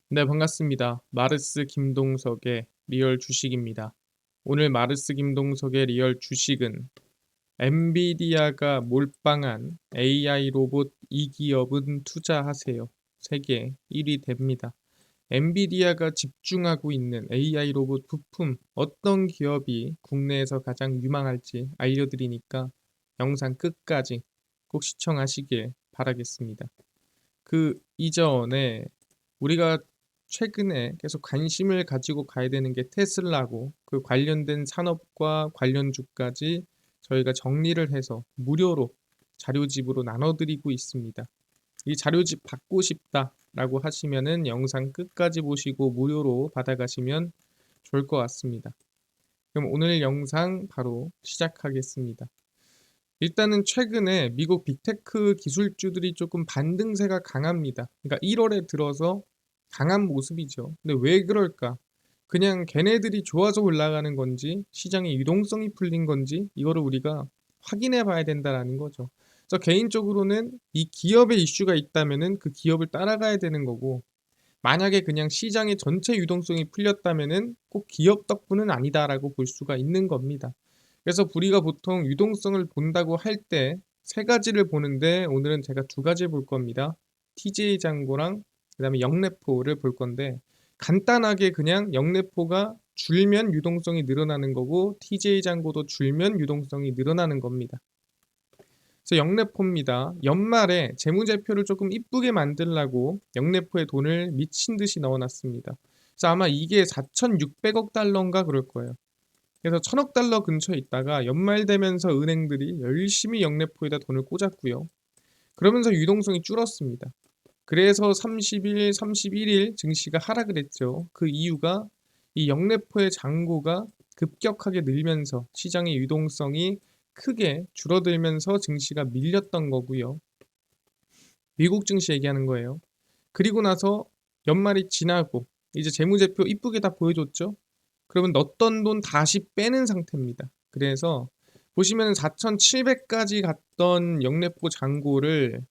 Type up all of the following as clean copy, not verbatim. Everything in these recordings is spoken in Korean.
네, 반갑습니다. 마르스 김동석의 리얼 주식입니다. 오늘 마르스 김동석의 리얼 주식은 엔비디아가 몰빵한 AI 로봇 이 기업은 투자하세요. 세계 1위 됩니다. 엔비디아가 집중하고 있는 AI 로봇 부품 어떤 기업이 국내에서 가장 유망할지 알려드리니까 영상 끝까지 꼭 시청하시길 바라겠습니다. 그 이전에 우리가 최근에 계속 관심을 가지고 가야 되는 게 테슬라고, 그 관련된 산업과 관련주까지 저희가 정리를 해서 무료로 자료집으로 나눠드리고 있습니다. 이 자료집 받고 싶다라고 하시면은 영상 끝까지 보시고 무료로 받아가시면 좋을 것 같습니다. 그럼 오늘 영상 바로 시작하겠습니다. 일단은 최근에 미국 빅테크 기술주들이 조금 반등세가 강합니다. 그러니까 1월에 들어서 강한 모습이죠. 근데 왜 그럴까? 그냥 걔네들이 좋아서 올라가는 건지 시장의 유동성이 풀린 건지 이거를 우리가 확인해 봐야 된다라는 거죠. 그래서 개인적으로는 이 기업의 이슈가 있다면은 그 기업을 따라가야 되는 거고, 만약에 그냥 시장의 전체 유동성이 풀렸다면은 꼭 기업 덕분은 아니다라고 볼 수가 있는 겁니다. 그래서 우리가 보통 유동성을 본다고 할 때 세 가지를 보는데, 오늘은 제가 두 가지 볼 겁니다. TJ 잔고랑 그다음에 영래포를 볼 건데, 간단하게 그냥 영래포가 줄면 유동성이 늘어나는 거고 TJ 잔고도 줄면 유동성이 늘어나는 겁니다. 그래서 영래포입니다. 연말에 재무제표를 조금 이쁘게 만들려고 영래포에 돈을 미친 듯이 넣어놨습니다. 그래서 아마 이게 4,600억 달러인가 그럴 거예요. 그래서 1,000억 달러 근처에 있다가 연말 되면서 은행들이 열심히 영래포에다 돈을 꽂았고요. 그러면서 유동성이 줄었습니다. 그래서 30일, 31일 증시가 하락을 했죠. 그 이유가 이 영래포의 잔고가 급격하게 늘면서 시장의 유동성이 크게 줄어들면서 증시가 밀렸던 거고요. 미국 증시 얘기하는 거예요. 그리고 나서 연말이 지나고 이제 재무제표 이쁘게 다 보여줬죠. 그러면 넣었던 돈 다시 빼는 상태입니다. 그래서 보시면 4,700까지 갔던 영래포 잔고를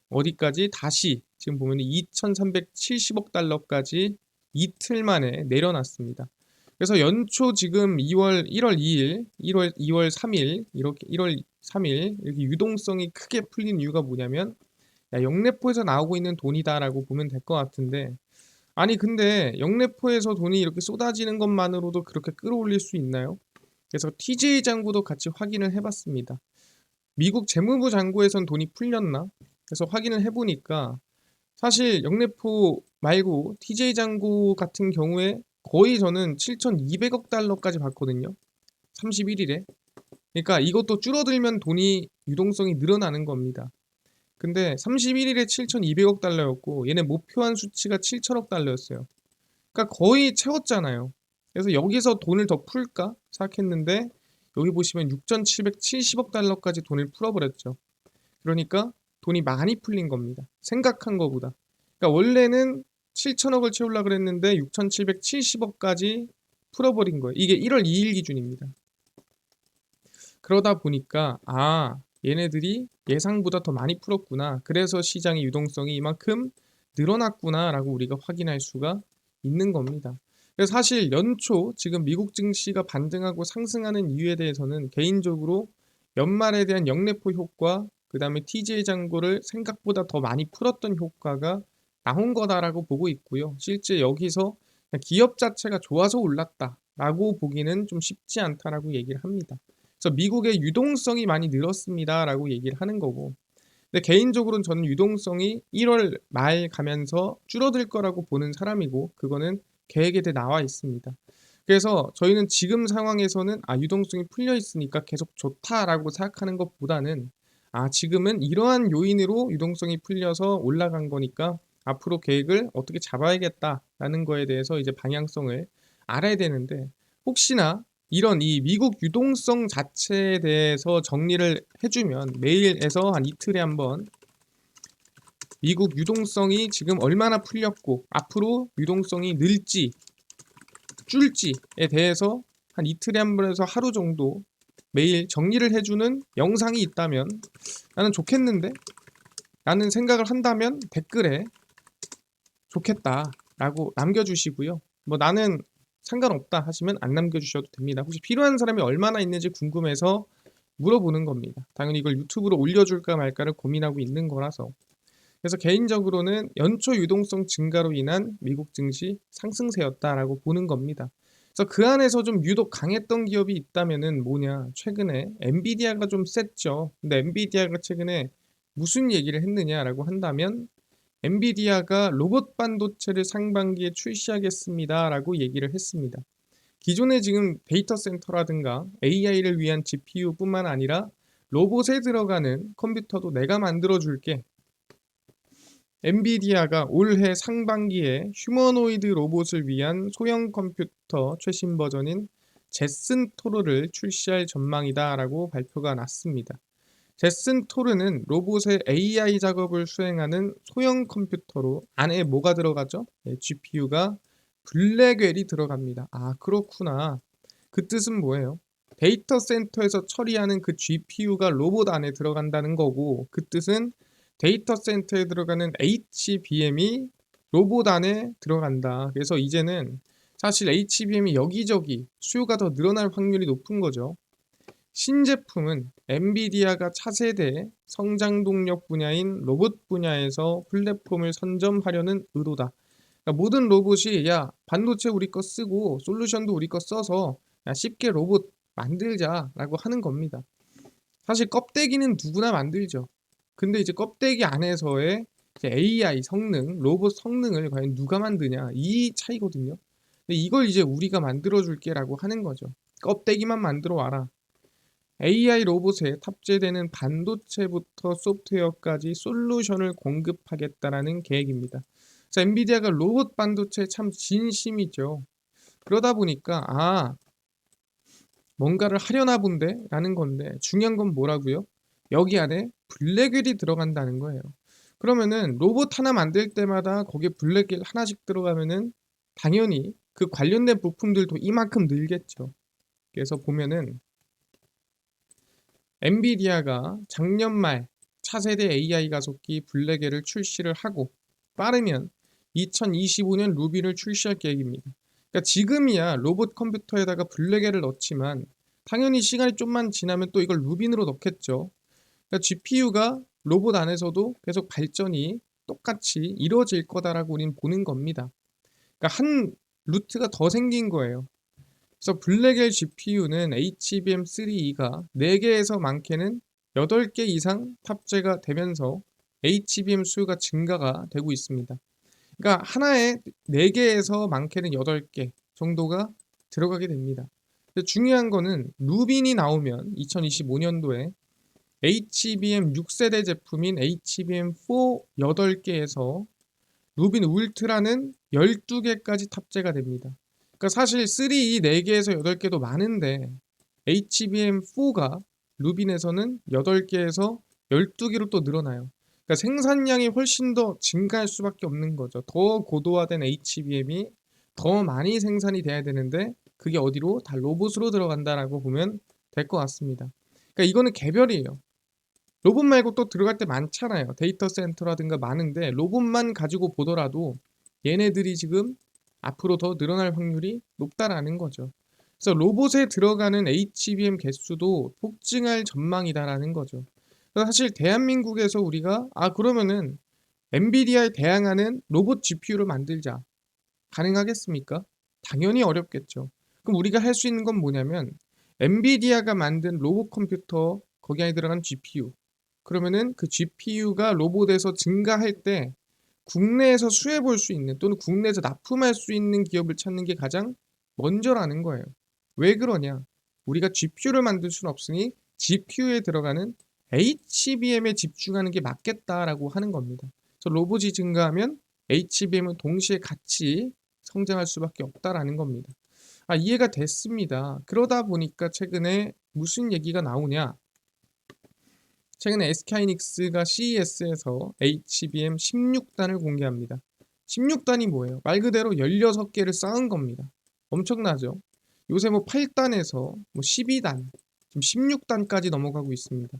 어디까지 다시 지금 보면 2,370억 달러까지 이틀 만에 내려놨습니다. 그래서 연초 지금 1월 2일, 2월 3일 이렇게 1월 3일 이렇게 유동성이 크게 풀린 이유가 뭐냐면, 야, 영래포에서 나오고 있는 돈이다라고 보면 될 것 같은데, 아니 근데 영래포에서 돈이 이렇게 쏟아지는 것만으로도 그렇게 끌어올릴 수 있나요? 그래서 TJ 잔고도 같이 확인을 해봤습니다. 미국 재무부 잔고에선 돈이 풀렸나? 그래서 확인을 해보니까 사실 영래포 말고 TJ 잔고 같은 경우에 거의 저는 7,200억 달러까지 봤거든요. 31일에. 그러니까 이것도 줄어들면 돈이 유동성이 늘어나는 겁니다. 근데 31일에 7,200억 달러였고 얘네 목표한 수치가 7,000억 달러였어요. 그러니까 거의 채웠잖아요. 그래서 여기서 돈을 더 풀까 생각했는데 여기 보시면 6,770억 달러까지 돈을 풀어버렸죠. 그러니까 돈이 많이 풀린 겁니다. 생각한 것보다. 그러니까 원래는 7천억을 채우려고 그랬는데 6,770억까지 풀어버린 거예요. 이게 1월 2일 기준입니다. 그러다 보니까 얘네들이 예상보다 더 많이 풀었구나. 그래서 시장의 유동성이 이만큼 늘어났구나라고 우리가 확인할 수가 있는 겁니다. 그래서 사실 연초 지금 미국 증시가 반등하고 상승하는 이유에 대해서는 개인적으로 연말에 대한 영래포 효과, 그 다음에 TJ 잔고를 생각보다 더 많이 풀었던 효과가 나온 거다라고 보고 있고요. 실제 여기서 기업 자체가 좋아서 올랐다라고 보기는 좀 쉽지 않다라고 얘기를 합니다. 그래서 미국의 유동성이 많이 늘었습니다라고 얘기를 하는 거고, 근데 개인적으로는 저는 유동성이 1월 말 가면서 줄어들 거라고 보는 사람이고, 그거는 계획에 나와 있습니다. 그래서 저희는 지금 상황에서는 유동성이 풀려 있으니까 계속 좋다라고 생각하는 것보다는, 지금은 이러한 요인으로 유동성이 풀려서 올라간 거니까 앞으로 계획을 어떻게 잡아야겠다라는 거에 대해서 이제 방향성을 알아야 되는데, 혹시나 이런 이 미국 유동성 자체에 대해서 정리를 해주면, 매일에서 한 이틀에 한번 미국 유동성이 지금 얼마나 풀렸고 앞으로 유동성이 늘지 줄지에 대해서 한 이틀에 한 번에서 하루 정도 매일 정리를 해주는 영상이 있다면 나는 좋겠는데, 라는 생각을 한다면 댓글에 좋겠다, 라고 남겨주시고요. 뭐 나는 상관없다 하시면 안 남겨주셔도 됩니다. 혹시 필요한 사람이 얼마나 있는지 궁금해서 물어보는 겁니다. 당연히 이걸 유튜브로 올려줄까 말까를 고민하고 있는 거라서. 그래서 개인적으로는 연초 유동성 증가로 인한 미국 증시 상승세였다라고 보는 겁니다. 그래서 그 안에서 좀 유독 강했던 기업이 있다면은 뭐냐? 최근에 엔비디아가 좀 셌죠. 근데 엔비디아가 최근에 무슨 얘기를 했느냐라고 한다면 엔비디아가 로봇 반도체를 상반기에 출시하겠습니다라고 얘기를 했습니다. 기존에 지금 데이터 센터라든가 AI를 위한 GPU뿐만 아니라 로봇에 들어가는 컴퓨터도 내가 만들어 줄게. 엔비디아가 올해 상반기에 휴머노이드 로봇을 위한 소형 컴퓨터 최신 버전인 제슨 토르를 출시할 전망이다라고 발표가 났습니다. 제슨 토르는 로봇의 AI 작업을 수행하는 소형 컴퓨터로 안에 뭐가 들어가죠? GPU가 블랙웰이 들어갑니다. 아, 그렇구나. 그 뜻은 뭐예요? 데이터 센터에서 처리하는 그 GPU가 로봇 안에 들어간다는 거고, 그 뜻은 데이터 센터에 들어가는 HBM이 로봇 안에 들어간다. 그래서 이제는 사실 HBM이 여기저기 수요가 더 늘어날 확률이 높은 거죠. 신제품은 엔비디아가 차세대 성장 동력 분야인 로봇 분야에서 플랫폼을 선점하려는 의도다. 그러니까 모든 로봇이 야 반도체 우리 거 쓰고 솔루션도 우리 거 써서 야 쉽게 로봇 만들자라고 하는 겁니다. 사실 껍데기는 누구나 만들죠. 근데 이제 껍데기 안에서의 이제 AI 성능, 로봇 성능을 과연 누가 만드냐 이 차이거든요. 근데 이걸 이제 우리가 만들어 줄게라고 하는 거죠. 껍데기만 만들어 와라. AI 로봇에 탑재되는 반도체부터 소프트웨어까지 솔루션을 공급하겠다라는 계획입니다. 자, 엔비디아가 로봇 반도체에 참 진심이죠. 그러다 보니까 뭔가를 하려나 본데 라는 건데 중요한 건 뭐라고요? 여기 안에 블랙웰이 들어간다는 거예요. 그러면은 로봇 하나 만들 때마다 거기에 블랙웰 하나씩 들어가면은 당연히 그 관련된 부품들도 이만큼 늘겠죠. 그래서 보면은 엔비디아가 작년 말 차세대 AI 가속기 블랙웰을 출시를 하고 빠르면 2025년 루비를 출시할 계획입니다. 그러니까 지금이야 로봇 컴퓨터에다가 블랙웰을 넣지만 당연히 시간이 좀만 지나면 또 이걸 루빈으로 넣겠죠. 그러니까 GPU가 로봇 안에서도 계속 발전이 똑같이 이루어질 거다라고 우리는 보는 겁니다. 그러니까 한 루트가 더 생긴 거예요. 그래서 블랙웰 GPU는 HBM3E가 4개에서 많게는 8개 이상 탑재가 되면서 HBM 수요가 증가가 되고 있습니다. 그러니까 하나에 4개에서 많게는 8개 정도가 들어가게 됩니다. 근데 중요한 거는 루빈이 나오면 2025년도에 HBM 6세대 제품인 HBM4 8개에서 루빈 울트라는 12개까지 탑재가 됩니다. 그러니까 사실 3E 4개에서 8개도 많은데 HBM4가 루빈에서는 8개에서 12개로 또 늘어나요. 그러니까 생산량이 훨씬 더 증가할 수밖에 없는 거죠. 더 고도화된 HBM이 더 많이 생산이 돼야 되는데 그게 어디로? 다 로봇으로 들어간다라고 보면 될 것 같습니다. 그러니까 이거는 개별이에요. 로봇 말고 또 들어갈 때 많잖아요. 데이터 센터라든가 많은데 로봇만 가지고 보더라도 얘네들이 지금 앞으로 더 늘어날 확률이 높다라는 거죠. 그래서 로봇에 들어가는 HBM 개수도 폭증할 전망이다라는 거죠. 그래서 사실 대한민국에서 우리가 그러면은 엔비디아에 대항하는 로봇 GPU를 만들자. 가능하겠습니까? 당연히 어렵겠죠. 그럼 우리가 할 수 있는 건 뭐냐면 엔비디아가 만든 로봇 컴퓨터 거기 안에 들어간 GPU 그러면은 그 GPU가 로봇에서 증가할 때 국내에서 수혜 볼 수 있는 또는 국내에서 납품할 수 있는 기업을 찾는 게 가장 먼저라는 거예요. 왜 그러냐? 우리가 GPU를 만들 수는 없으니 GPU에 들어가는 HBM에 집중하는 게 맞겠다라고 하는 겁니다. 그래서 로봇이 증가하면 HBM은 동시에 같이 성장할 수밖에 없다라는 겁니다. 이해가 됐습니다. 그러다 보니까 최근에 무슨 얘기가 나오냐? 최근에 SK하이닉스가 CES에서 HBM 16단을 공개합니다. 16단이 뭐예요? 말 그대로 16개를 쌓은 겁니다. 엄청나죠? 요새 뭐 8단에서 뭐 12단, 지금 16단까지 넘어가고 있습니다.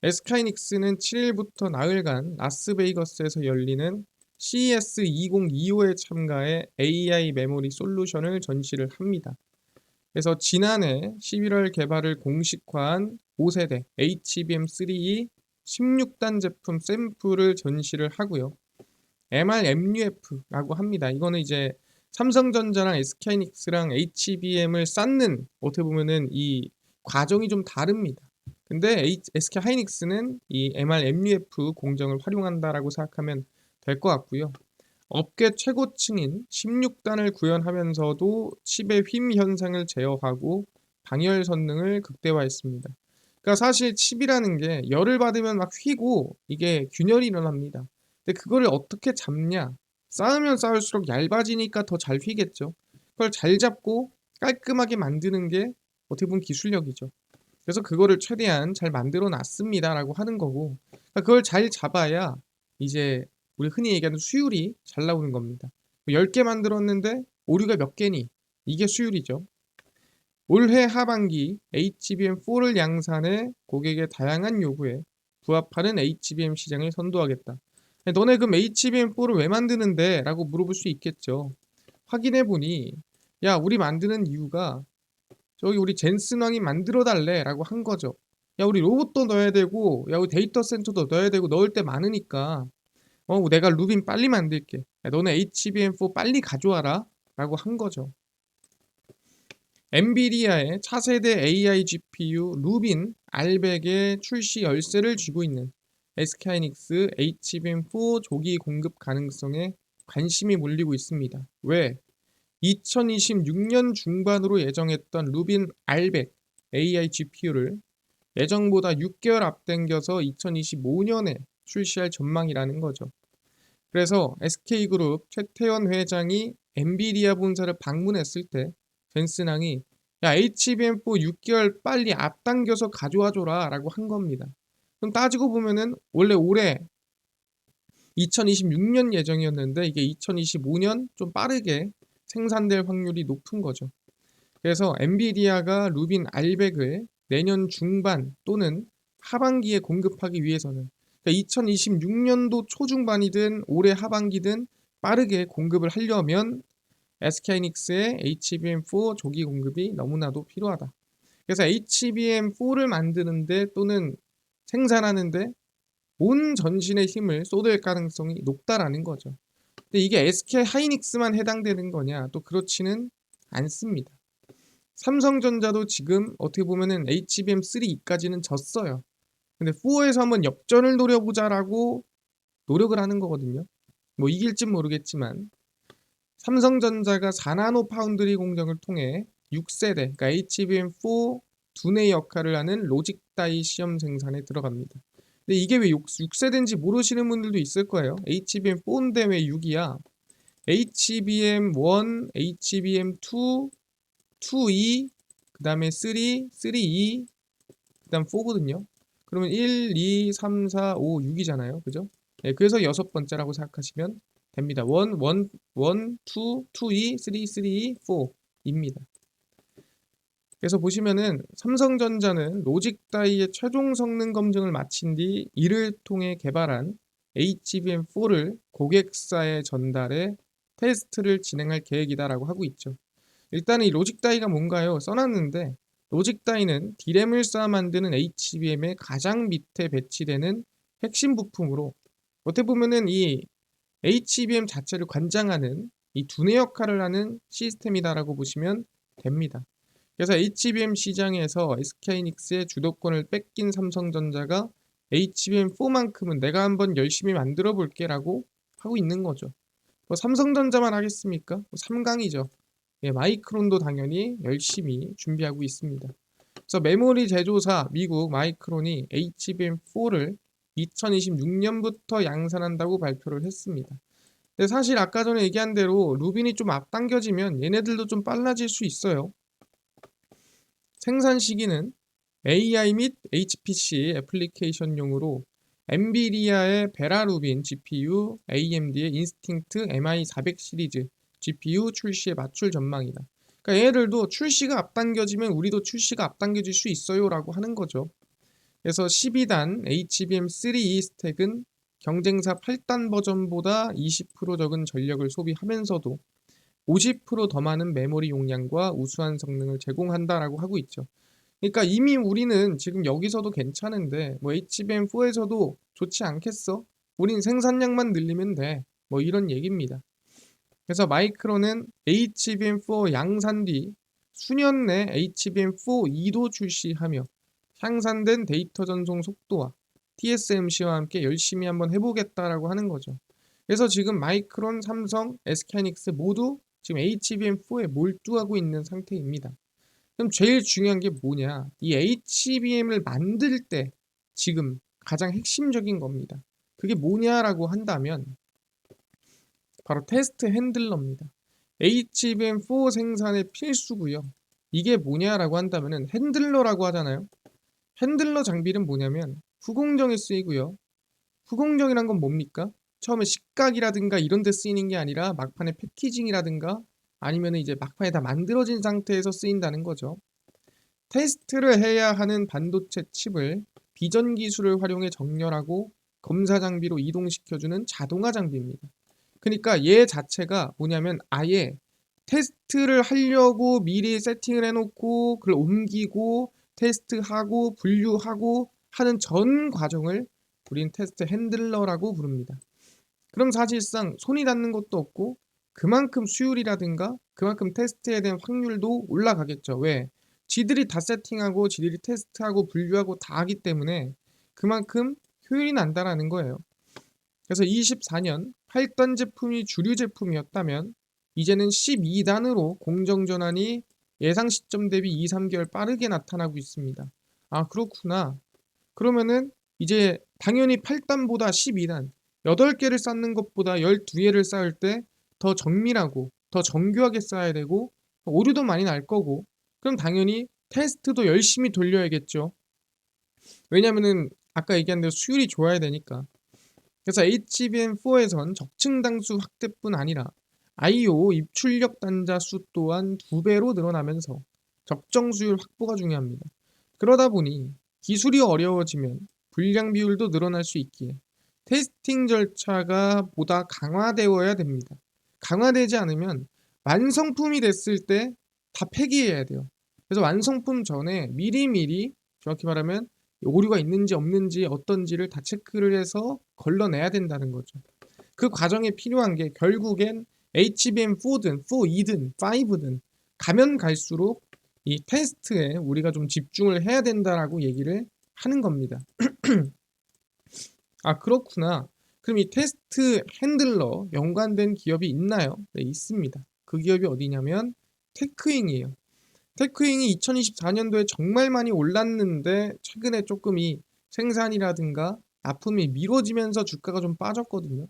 SK하이닉스는 7일부터 나흘간 라스베이거스에서 열리는 CES 2025에 참가해 AI 메모리 솔루션을 전시를 합니다. 그래서 지난해 11월 개발을 공식화한 5세대 HBM3E 16단 제품 샘플을 전시를 하고요. MRMUF라고 합니다. 이거는 이제 삼성전자랑 SK하이닉스랑 HBM을 쌓는 어떻게 보면은 이 과정이 좀 다릅니다. 근데 SK하이닉스는 이 MRMUF 공정을 활용한다라고 생각하면 될 것 같고요. 업계 최고층인 16단을 구현하면서도 칩의 휨 현상을 제어하고 방열 성능을 극대화했습니다. 그러니까 사실 칩이라는 게 열을 받으면 막 휘고 이게 균열이 일어납니다. 근데 그거를 어떻게 잡냐? 쌓으면 쌓을수록 얇아지니까 더 잘 휘겠죠. 그걸 잘 잡고 깔끔하게 만드는 게 어떻게 보면 기술력이죠. 그래서 그거를 최대한 잘 만들어 놨습니다라고 하는 거고, 그러니까 그걸 잘 잡아야 이제 우리 흔히 얘기하는 수율이 잘 나오는 겁니다. 10개 만들었는데 오류가 몇 개니? 이게 수율이죠. 올해 하반기 HBM4를 양산해 고객의 다양한 요구에 부합하는 HBM 시장을 선도하겠다. 너네 그럼 HBM4를 왜 만드는데? 라고 물어볼 수 있겠죠. 확인해보니 야 우리 만드는 이유가 저기 우리 젠슨왕이 만들어 달래 라고 한 거죠. 야 우리 로봇도 넣어야 되고 야 우리 데이터 센터도 넣어야 되고 넣을 때 많으니까 내가 루빈 빨리 만들게. 야, 너네 HBM4 빨리 가져와라 라고 한 거죠. 엔비디아의 차세대 AI GPU 루빈 R100의 출시 열쇠를 쥐고 있는 SK하이닉스 HBM4 조기 공급 가능성에 관심이 몰리고 있습니다. 왜? 2026년 중반으로 예정했던 루빈 R100 AI GPU를 예정보다 6개월 앞당겨서 2025년에 출시할 전망이라는 거죠. 그래서 SK그룹 최태원 회장이 엔비디아 본사를 방문했을 때 젠슨왕이 야 HBM4 6개월 빨리 앞당겨서 가져와줘라 라고 한 겁니다. 그럼 따지고 보면은 원래 올해 2026년 예정이었는데 이게 2025년 좀 빠르게 생산될 확률이 높은 거죠. 그래서 엔비디아가 루빈 R100을 내년 중반 또는 하반기에 공급하기 위해서는 그러니까 2026년도 초중반이든 올해 하반기든 빠르게 공급을 하려면 SK하이닉스의 HBM4 조기 공급이 너무나도 필요하다. 그래서 HBM4를 만드는데 또는 생산하는데 온 전신의 힘을 쏟을 가능성이 높다라는 거죠. 근데 이게 SK하이닉스만 해당되는 거냐? 또 그렇지는 않습니다. 삼성전자도 지금 어떻게 보면은 HBM3까지는 졌어요. 근데 4에서 한번 역전을 노려보자라고 노력을 하는 거거든요. 뭐 이길진 모르겠지만 삼성전자가 4나노 파운드리 공정을 통해 6세대, 그러니까 HBM4 두뇌 역할을 하는 로직 다이 시험 생산에 들어갑니다. 근데 이게 왜 6세대인지 모르시는 분들도 있을 거예요. HBM4인데 왜 6이야? HBM1, HBM2, 2E, 그 다음에 3, 3E, 그 다음 4거든요. 그러면 1, 2, 3, 4, 5, 6이잖아요. 그죠? 네, 그래서 여섯 번째라고 생각하시면 됩니다. 1, 1, 1, 2, 2E, 3, 3E, 4입니다. 그래서 보시면은 삼성전자는 로직 다이의 최종 성능 검증을 마친 뒤 이를 통해 개발한 HBM4를 고객사에 전달해 테스트를 진행할 계획이다라고 하고 있죠. 일단 이 로직 다이가 뭔가요? 써놨는데 로직 다이는 D램을 쌓아 만드는 HBM의 가장 밑에 배치되는 핵심 부품으로 어떻게 보면은 이 HBM 자체를 관장하는 이 두뇌 역할을 하는 시스템이다라고 보시면 됩니다. 그래서 HBM 시장에서 SK하이닉스의 주도권을 뺏긴 삼성전자가 HBM4만큼은 내가 한번 열심히 만들어 볼게 라고 하고 있는 거죠. 뭐 삼성전자만 하겠습니까? 뭐 3강이죠. 예, 마이크론도 당연히 열심히 준비하고 있습니다. 그래서 메모리 제조사 미국 마이크론이 HBM4를 2026년부터 양산한다고 발표를 했습니다. 근데 사실 아까 전에 얘기한 대로 루빈이 좀 앞당겨지면 얘네들도 좀 빨라질 수 있어요. 생산 시기는 AI 및 HPC 애플리케이션용으로 엔비디아의 베라루빈 GPU, AMD의 인스팅트 MI400 시리즈 GPU 출시에 맞출 전망이다. 그러니까 얘네들도 출시가 앞당겨지면 우리도 출시가 앞당겨질 수 있어요 라고 하는 거죠. 그래서 12단 HBM3E 스택은 경쟁사 8단 버전보다 20% 적은 전력을 소비하면서도 50%더 많은 메모리 용량과 우수한 성능을 제공한다라고 하고 있죠. 그러니까 이미 우리는 지금 여기서도 괜찮은데 뭐 HBM4에서도 좋지 않겠어? 우린 생산량만 늘리면 돼. 뭐 이런 얘기입니다. 그래서 마이크론은 HBM4 양산 뒤 수년 내 HBM4E도 출시하며 향상된 데이터 전송 속도와 TSMC와 함께 열심히 한번 해보겠다라고 하는 거죠. 그래서 지금 마이크론, 삼성, SK하이닉스 모두 지금 HBM4에 몰두하고 있는 상태입니다. 그럼 제일 중요한 게 뭐냐? 이 HBM을 만들 때 지금 가장 핵심적인 겁니다. 그게 뭐냐라고 한다면 바로 테스트 핸들러입니다. HBM4 생산의 필수고요. 이게 뭐냐라고 한다면은 핸들러라고 하잖아요. 핸들러 장비는 뭐냐면 후공정에 쓰이고요. 후공정이란 건 뭡니까? 처음에 식각이라든가 이런 데 쓰이는 게 아니라 막판에 패키징이라든가 아니면 이제 막판에 다 만들어진 상태에서 쓰인다는 거죠. 테스트를 해야 하는 반도체 칩을 비전 기술을 활용해 정렬하고 검사 장비로 이동시켜주는 자동화 장비입니다. 그러니까 얘 자체가 뭐냐면 아예 테스트를 하려고 미리 세팅을 해놓고 그걸 옮기고 테스트하고 분류하고 하는 전 과정을 우린 테스트 핸들러라고 부릅니다. 그럼 사실상 손이 닿는 것도 없고 그만큼 수율이라든가 그만큼 테스트에 대한 확률도 올라가겠죠. 왜? 지들이 다 세팅하고 지들이 테스트하고 분류하고 다 하기 때문에 그만큼 효율이 난다라는 거예요. 그래서 24년 8단 제품이 주류 제품이었다면 이제는 12단으로 공정 전환이 예상 시점 대비 2, 3개월 빠르게 나타나고 있습니다. 아, 그렇구나. 그러면은 이제 당연히 8단보다 12단 8개를 쌓는 것보다 12개를 쌓을 때 더 정밀하고 더 정교하게 쌓아야 되고 오류도 많이 날 거고 그럼 당연히 테스트도 열심히 돌려야겠죠. 왜냐면은 아까 얘기한 대로 수율이 좋아야 되니까. 그래서 HBM4에선 적층 당수 확대뿐 아니라 I/O 입출력 단자 수 또한 2배로 늘어나면서 적정 수율 확보가 중요합니다. 그러다 보니 기술이 어려워지면 불량 비율도 늘어날 수 있기에 테스팅 절차가 보다 강화되어야 됩니다. 강화되지 않으면 완성품이 됐을 때 다 폐기해야 돼요. 그래서 완성품 전에 미리미리 정확히 말하면 오류가 있는지 없는지 어떤지를 다 체크를 해서 걸러내야 된다는 거죠. 그 과정에 필요한 게 결국엔 HBM4든 4E든 5든 가면 갈수록 이 테스트에 우리가 좀 집중을 해야 된다라고 얘기를 하는 겁니다. 아, 그렇구나. 그럼 이 테스트 핸들러 연관된 기업이 있나요? 네, 있습니다. 그 기업이 어디냐면 테크잉이에요. 테크잉이 2024년도에 정말 많이 올랐는데 최근에 조금 이 생산이라든가 납품이 미뤄지면서 주가가 좀 빠졌거든요.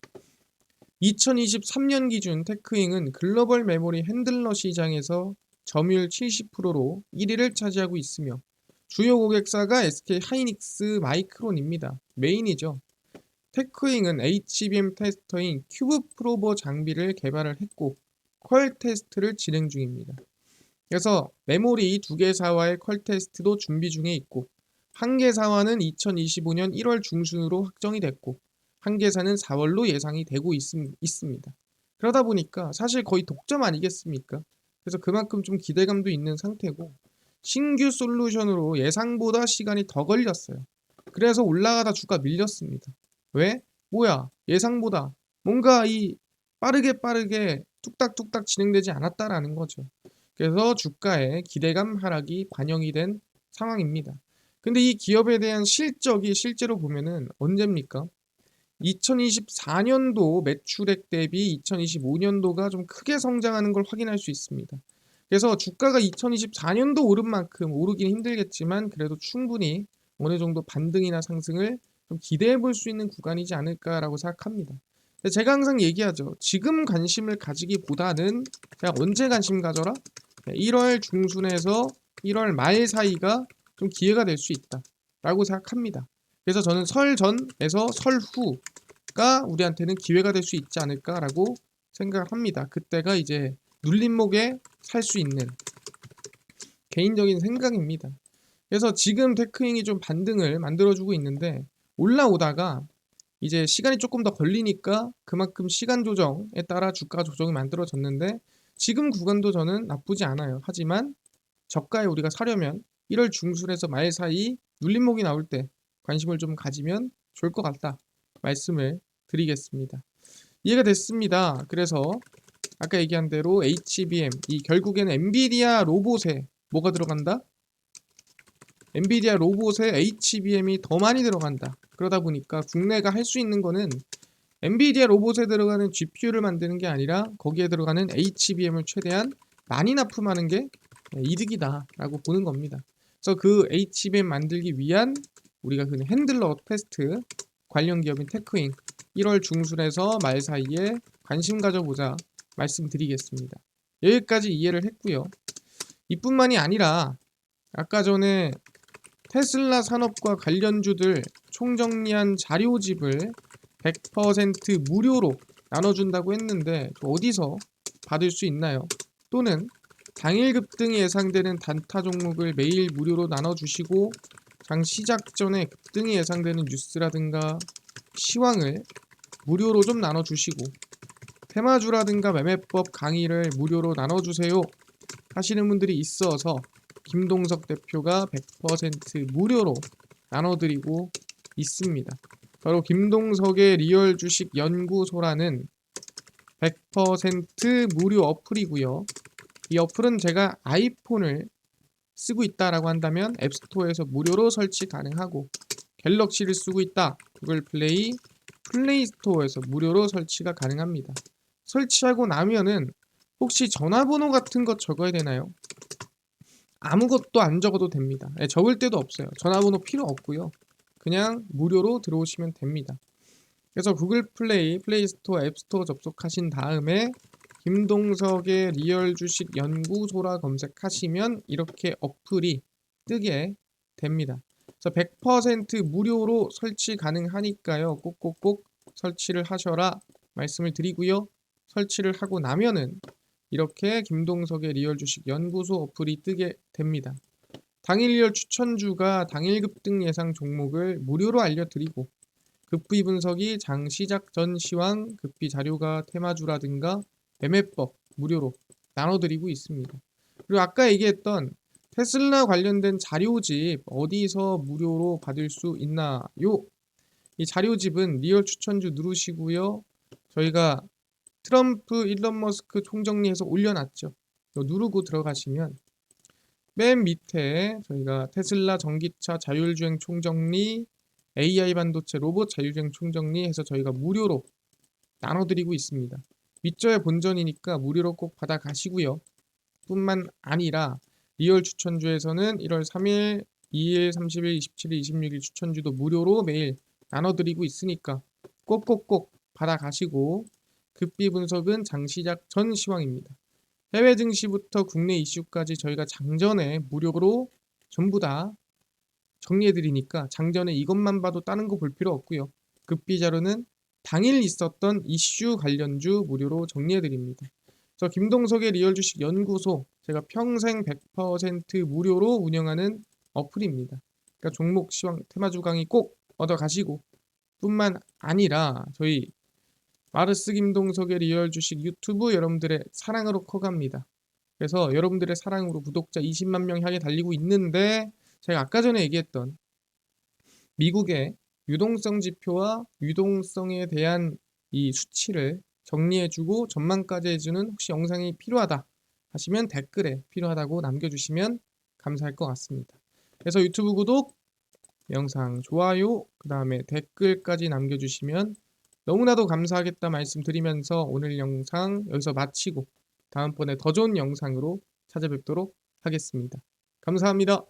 2023년 기준 테크잉은 글로벌 메모리 핸들러 시장에서 점유율 70%로 1위를 차지하고 있으며 주요 고객사가 SK 하이닉스 마이크론입니다. 메인이죠. 테크잉은 HBM 테스터인 큐브 프로버 장비를 개발을 했고 퀄 테스트를 진행 중입니다. 그래서 메모리 2개사와의 퀄 테스트도 준비 중에 있고 한 개사와는 2025년 1월 중순으로 확정이 됐고 한 개사는 4월로 예상이 되고 있습니다. 그러다 보니까 사실 거의 독점 아니겠습니까? 그래서 그만큼 좀 기대감도 있는 상태고 신규 솔루션으로 예상보다 시간이 더 걸렸어요. 그래서 올라가다 주가 밀렸습니다. 왜? 뭐야? 예상보다 뭔가 이 빠르게 뚝딱뚝딱 진행되지 않았다라는 거죠. 그래서 주가에 기대감 하락이 반영이 된 상황입니다. 근데 이 기업에 대한 실적이 실제로 보면은 언제입니까? 2024년도 매출액 대비 2025년도가 좀 크게 성장하는 걸 확인할 수 있습니다. 그래서 주가가 2024년도 오른 만큼 오르긴 힘들겠지만 그래도 충분히 어느 정도 반등이나 상승을 좀 기대해 볼 수 있는 구간이지 않을까라고 생각합니다. 제가 항상 얘기하죠. 지금 관심을 가지기보다는 그냥 언제 관심 가져라? 1월 중순에서 1월 말 사이가 좀 기회가 될 수 있다라고 생각합니다. 그래서 저는 설 전에서 설 후가 우리한테는 기회가 될 수 있지 않을까라고 생각을 합니다. 그때가 이제 눌림목에 살 수 있는 개인적인 생각입니다. 그래서 지금 테크잉이 좀 반등을 만들어주고 있는데 올라오다가 이제 시간이 조금 더 걸리니까 그만큼 시간 조정에 따라 주가 조정이 만들어졌는데 지금 구간도 저는 나쁘지 않아요. 하지만 저가에 우리가 사려면 1월 중순에서 말 사이 눌림목이 나올 때 관심을 좀 가지면 좋을 것 같다 말씀을 드리겠습니다. 이해가 됐습니다. 그래서 아까 얘기한 대로 HBM 이 결국에는 엔비디아 로봇에 뭐가 들어간다? 엔비디아 로봇에 HBM이 더 많이 들어간다. 그러다 보니까 국내가 할 수 있는 거는 엔비디아 로봇에 들어가는 GPU를 만드는 게 아니라 거기에 들어가는 HBM을 최대한 많이 납품하는 게 이득이다라고 보는 겁니다. 그래서 그 HBM 만들기 위한 우리가 그 핸들러 테스트 관련 기업인 테크인 1월 중순에서 말 사이에 관심 가져보자 말씀드리겠습니다. 여기까지 이해를 했고요. 이뿐만이 아니라 아까 전에 테슬라 산업과 관련주들 총정리한 자료집을 100% 무료로 나눠준다고 했는데 어디서 받을 수 있나요? 또는 당일 급등이 예상되는 단타 종목을 매일 무료로 나눠주시고 장 시작 전에 급등이 예상되는 뉴스라든가 시황을 무료로 좀 나눠주시고 테마주라든가 매매법 강의를 무료로 나눠주세요 하시는 분들이 있어서 김동석 대표가 100% 무료로 나눠드리고 있습니다. 바로 김동석의 리얼 주식 연구소라는 100% 무료 어플이고요. 이 어플은 제가 아이폰을 쓰고 있다라고 한다면 앱스토어에서 무료로 설치 가능하고 갤럭시를 쓰고 있다. 구글 플레이, 플레이스토어에서 무료로 설치가 가능합니다. 설치하고 나면은 혹시 전화번호 같은 거 적어야 되나요? 아무것도 안 적어도 됩니다. 적을 데도 없어요. 전화번호 필요 없고요. 그냥 무료로 들어오시면 됩니다. 그래서 구글 플레이, 플레이스토어, 앱스토어 접속하신 다음에 김동석의 리얼 주식 연구소라 검색하시면 이렇게 어플이 뜨게 됩니다. 그래서 100% 무료로 설치 가능하니까요. 꼭꼭꼭 설치를 하셔라 말씀을 드리고요. 설치를 하고 나면은 이렇게 김동석의 리얼 주식 연구소 어플이 뜨게 됩니다. 당일 리얼 추천주가 당일 급등 예상 종목을 무료로 알려드리고 급비 분석이 장 시작 전 시황, 급비 자료가 테마주라든가 매매법 무료로 나눠드리고 있습니다. 그리고 아까 얘기했던 테슬라 관련된 자료집 어디서 무료로 받을 수 있나요? 이 자료집은 리얼 추천주 누르시고요. 저희가 트럼프 일론 머스크 총정리해서 올려놨죠. 이거 누르고 들어가시면 맨 밑에 저희가 테슬라 전기차 자율주행 총정리, AI 반도체 로봇 자율주행 총정리 해서 저희가 무료로 나눠드리고 있습니다. 밑져야 본전이니까 무료로 꼭 받아가시고요. 뿐만 아니라 리얼 추천주에서는 1월 3일, 2일, 30일, 27일, 26일 추천주도 무료로 매일 나눠드리고 있으니까 꼭꼭꼭 받아가시고 급비 분석은 장 시작 전 시황입니다. 해외 증시부터 국내 이슈까지 저희가 장전에 무료로 전부 다 정리해드리니까 장전에 이것만 봐도 다른 거 볼 필요 없고요. 급비 자료는 당일 있었던 이슈 관련주 무료로 정리해드립니다. 저 김동석의 리얼 주식 연구소 제가 평생 100% 무료로 운영하는 어플입니다. 그러니까 종목 시황 테마주 강의 꼭 얻어가시고 뿐만 아니라 저희 마르스 김동석의 리얼 주식 유튜브 여러분들의 사랑으로 커갑니다. 그래서 여러분들의 사랑으로 구독자 20만 명 향해 달리고 있는데 제가 아까 전에 얘기했던 미국의 유동성 지표와 유동성에 대한 이 수치를 정리해주고 전망까지 해주는 혹시 영상이 필요하다 하시면 댓글에 필요하다고 남겨주시면 감사할 것 같습니다. 그래서 유튜브 구독, 영상 좋아요, 그 다음에 댓글까지 남겨주시면 너무나도 감사하겠다 말씀드리면서 오늘 영상 여기서 마치고 다음번에 더 좋은 영상으로 찾아뵙도록 하겠습니다. 감사합니다.